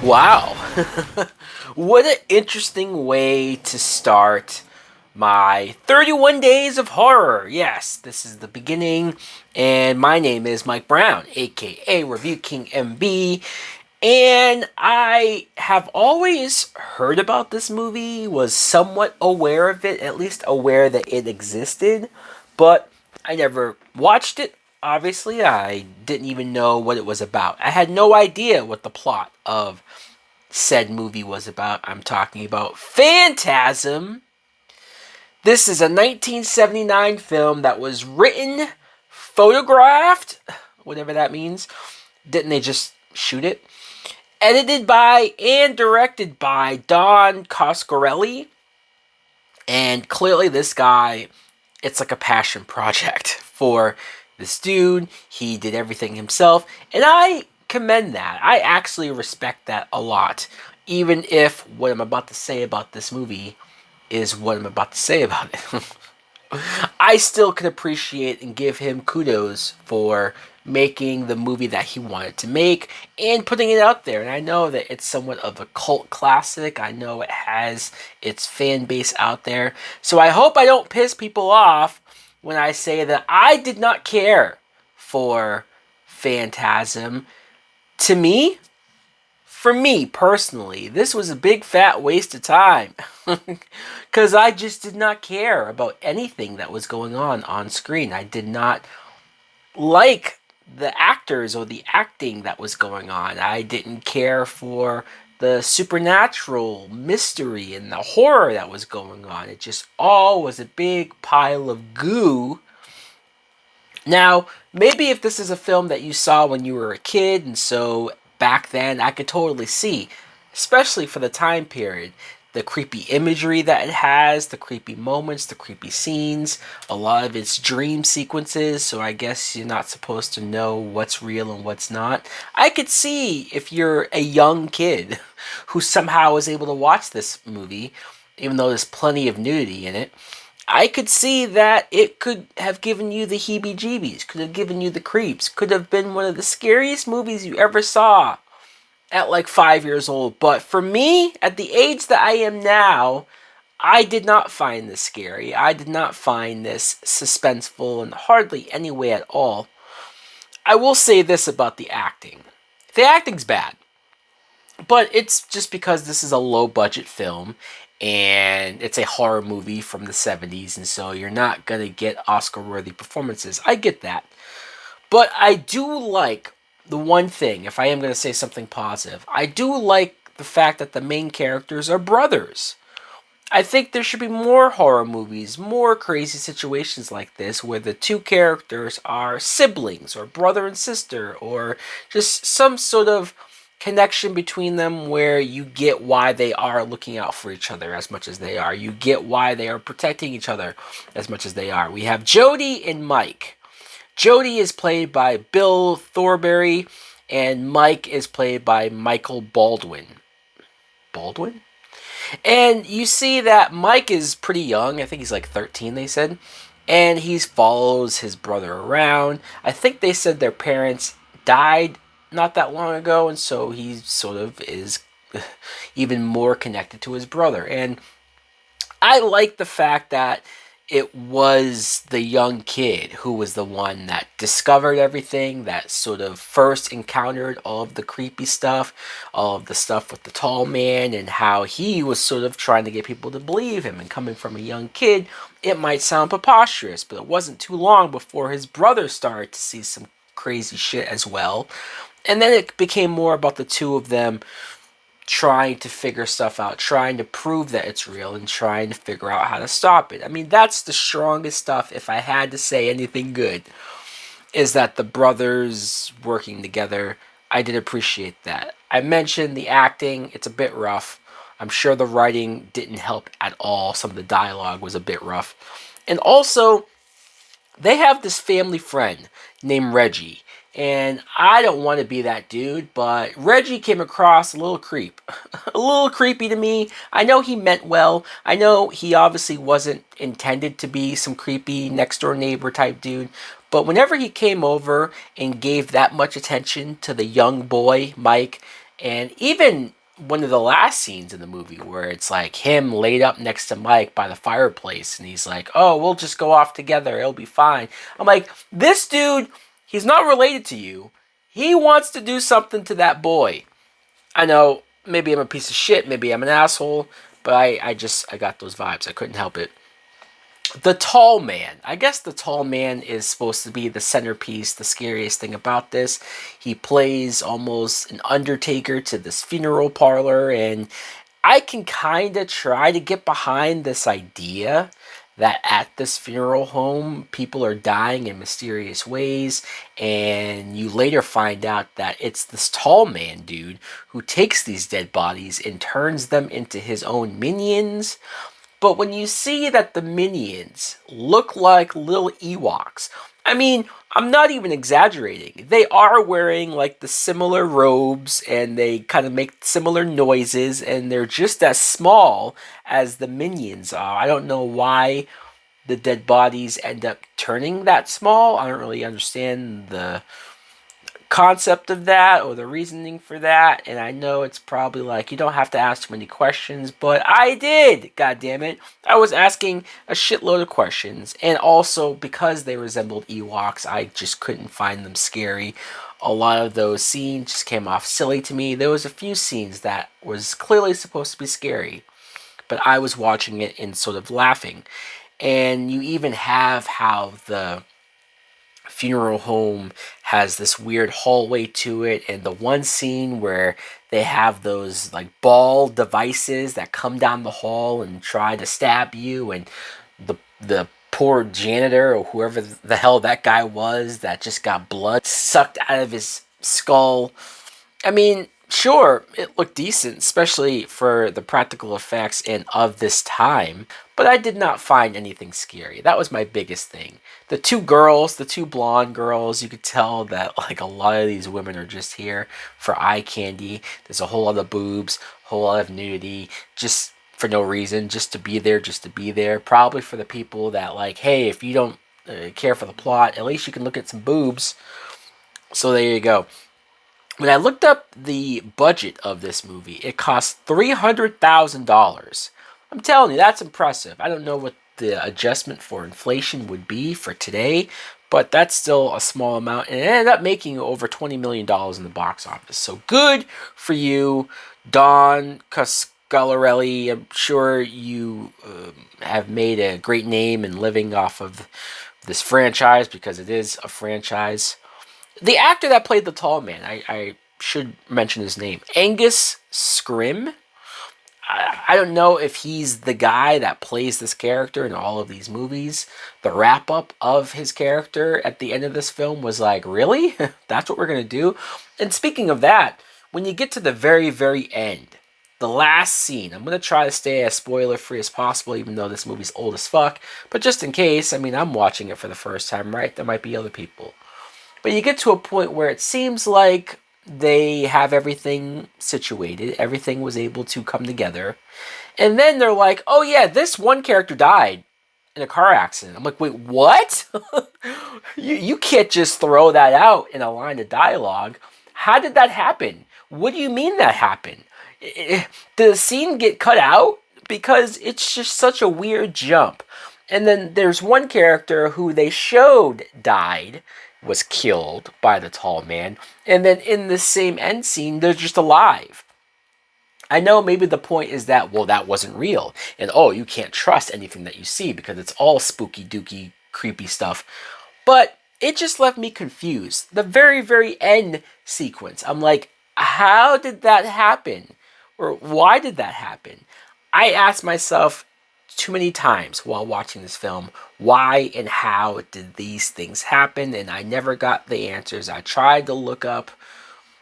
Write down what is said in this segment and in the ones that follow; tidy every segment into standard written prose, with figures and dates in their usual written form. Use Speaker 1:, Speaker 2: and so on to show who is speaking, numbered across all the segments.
Speaker 1: Wow. What an interesting way to start my 31 days of horror. Yes, this is the beginning, and my name is Mike Brown, aka Review King MB. And I have always heard about this movie, was somewhat aware of it, at least aware that it existed, but I never watched it. Obviously, I didn't even know what it was about. I had no idea what the plot of said movie was about. I'm talking about Phantasm. This is a 1979 film that was written, photographed, whatever that means. Didn't they just shoot it? Edited by and directed by Don Coscarelli. And clearly this guy, it's like a passion project for this dude. He did everything himself. And I commend that. I actually respect that a lot. Even if what I'm about to say about this movie is what I'm about to say about it. I still can appreciate and give him kudos for making the movie that he wanted to make and putting it out there. And I know that it's somewhat of a cult classic. I know it has its fan base out there. So I hope I don't piss people off when I say that I did not care for Phantasm. To me, for me personally, this was a big fat waste of time. Because I just did not care about anything that was going on screen. I did not like the actors or the acting that was going on. I didn't care for the supernatural mystery and the horror that was going on. It just all was a big pile of goo. Now, maybe if this is a film that you saw when you were a kid, and so back then I could totally see, especially for the time period, the creepy imagery that it has, the creepy moments, the creepy scenes, a lot of its dream sequences, so I guess you're not supposed to know what's real and what's not. I could see if you're a young kid who somehow was able to watch this movie, even though there's plenty of nudity in it, I could see that it could have given you the heebie-jeebies, could have given you the creeps, could have been one of the scariest movies you ever saw at like 5 years old. But for me, at the age that I am now, I did not find this scary. I did not find this suspenseful in hardly any way at all. I will say this about the acting. The acting's bad. But it's just because this is a low budget film and it's a horror movie from the 70s, and so you're not going to get Oscar worthy performances. I get that. But I do like the one thing, if I am going to say something positive, I do like the fact that the main characters are brothers. I think there should be more horror movies, more crazy situations like this where the two characters are siblings or brother and sister or just some sort of connection between them where you get why they are looking out for each other as much as they are. You get why they are protecting each other as much as they are. We have Jody and Mike. Jody is played by Bill Thornberry, and Mike is played by Michael Baldwin. Baldwin? And you see that Mike is pretty young. I think he's like 13, they said. And he follows his brother around. I think they said their parents died not that long ago, and so he sort of is even more connected to his brother. And I like the fact that it was the young kid who was the one that discovered everything, that sort of first encountered all of the creepy stuff, all of the stuff with the tall man, and how he was sort of trying to get people to believe him. And coming from a young kid, it might sound preposterous, but it wasn't too long before his brother started to see some crazy shit as well. And then it became more about the two of them trying to figure stuff out, trying to prove that it's real, and trying to figure out how to stop it. I mean, that's the strongest stuff, if I had to say anything good, is that the brothers working together. I did appreciate that. I mentioned the acting, it's a bit rough. I'm sure the writing didn't help at all. Some of the dialogue was a bit rough. And also, they have this family friend named Reggie. And I don't want to be that dude, but Reggie came across a little creep. A little creepy to me. I know he meant well. I know he obviously wasn't intended to be some creepy next door neighbor type dude. But whenever he came over and gave that much attention to the young boy, Mike, and even one of the last scenes in the movie where it's like him laid up next to Mike by the fireplace and he's like, oh, we'll just go off together, it'll be fine. I'm like, this dude, he's not related to you. He wants to do something to that boy. I know, maybe I'm a piece of shit, maybe I'm an asshole, but I got those vibes. I couldn't help it. The tall man. I guess the tall man is supposed to be the centerpiece, the scariest thing about this. He plays almost an undertaker to this funeral parlor, and I can kind of try to get behind this idea that at this funeral home, people are dying in mysterious ways, and you later find out that it's this tall man dude who takes these dead bodies and turns them into his own minions. But when you see that the minions look like little Ewoks, I mean, I'm not even exaggerating. They are wearing like the similar robes and they kind of make similar noises and they're just as small as the minions are. I don't know why the dead bodies end up turning that small. I don't really understand the concept of that or the reasoning for that, and I know it's probably like you don't have to ask too many questions, but I did. God damn it, I was asking a shitload of questions, and also because they resembled Ewoks, I just couldn't find them scary. A lot of those scenes just came off silly to me. There was a few scenes that was clearly supposed to be scary, but I was watching it and sort of laughing. And you even have how the funeral home has this weird hallway to it, and the one scene where they have those like ball devices that come down the hall and try to stab you, and the poor janitor or whoever the hell that guy was that just got blood sucked out of his skull. I mean, sure, it looked decent, especially for the practical effects and of this time, but I did not find anything scary. That was my biggest thing. The two girls, the two blonde girls, you could tell that like a lot of these women are just here for eye candy. There's a whole lot of boobs, a whole lot of nudity, just for no reason, just to be there, just to be there. Probably for the people that like, hey, if you don't care for the plot, at least you can look at some boobs. So there you go. When I looked up the budget of this movie, it cost $300,000. I'm telling you, that's impressive. I don't know what the adjustment for inflation would be for today, but that's still a small amount, and it ended up making over $20 million in the box office. So good for you, Don Coscarelli. I'm sure you have made a great name in living off of this franchise, because it is a franchise. The actor that played the tall man, I should mention his name, Angus Scrimm. I don't know if he's the guy that plays this character in all of these movies. The wrap up of his character at the end of this film was like, really? That's what we're going to do? And speaking of that, when you get to the very, very end, the last scene, I'm going to try to stay as spoiler free as possible, even though this movie's old as fuck. But just in case, I mean, I'm watching it for the first time, right? There might be other people. But you get to a point where it seems like they have everything situated. Everything was able to come together. And then they're like, oh yeah, this one character died in a car accident. I'm like, wait, what? you can't just throw that out in a line of dialogue. How did that happen? What do you mean that happened? Did the scene get cut out? Because it's just such a weird jump. And then there's one character who they showed died, was killed by the tall man, and then in the same end scene, they're just alive. I know maybe the point is that, well, that wasn't real, and oh, you can't trust anything that you see because it's all spooky, dooky, creepy stuff. But it just left me confused. The very, very end sequence, I'm like, how did that happen? Or why did that happen? I asked myself too many times while watching this film, why and how did these things happen? And I never got the answers. I tried to look up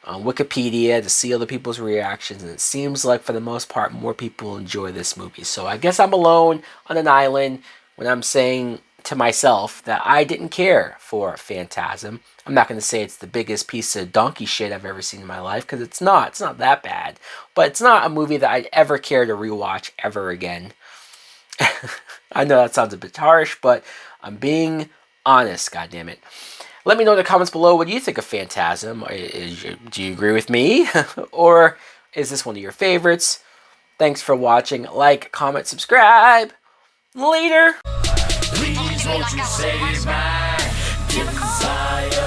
Speaker 1: on Wikipedia to see other people's reactions, and it seems like for the most part more people enjoy this movie. So I guess I'm alone on an island when I'm saying to myself that I didn't care for Phantasm. I'm not going to say it's the biggest piece of donkey shit I've ever seen in my life, because it's not. It's not that bad. But it's not a movie that I'd ever care to rewatch ever again. I know that sounds a bit harsh, but I'm being honest, goddammit. Let me know in the comments below what you think of Phantasm. Do you agree with me? Or Is this one of your favorites? Thanks for watching. Like, comment, subscribe. Later. Please won't you save my desire.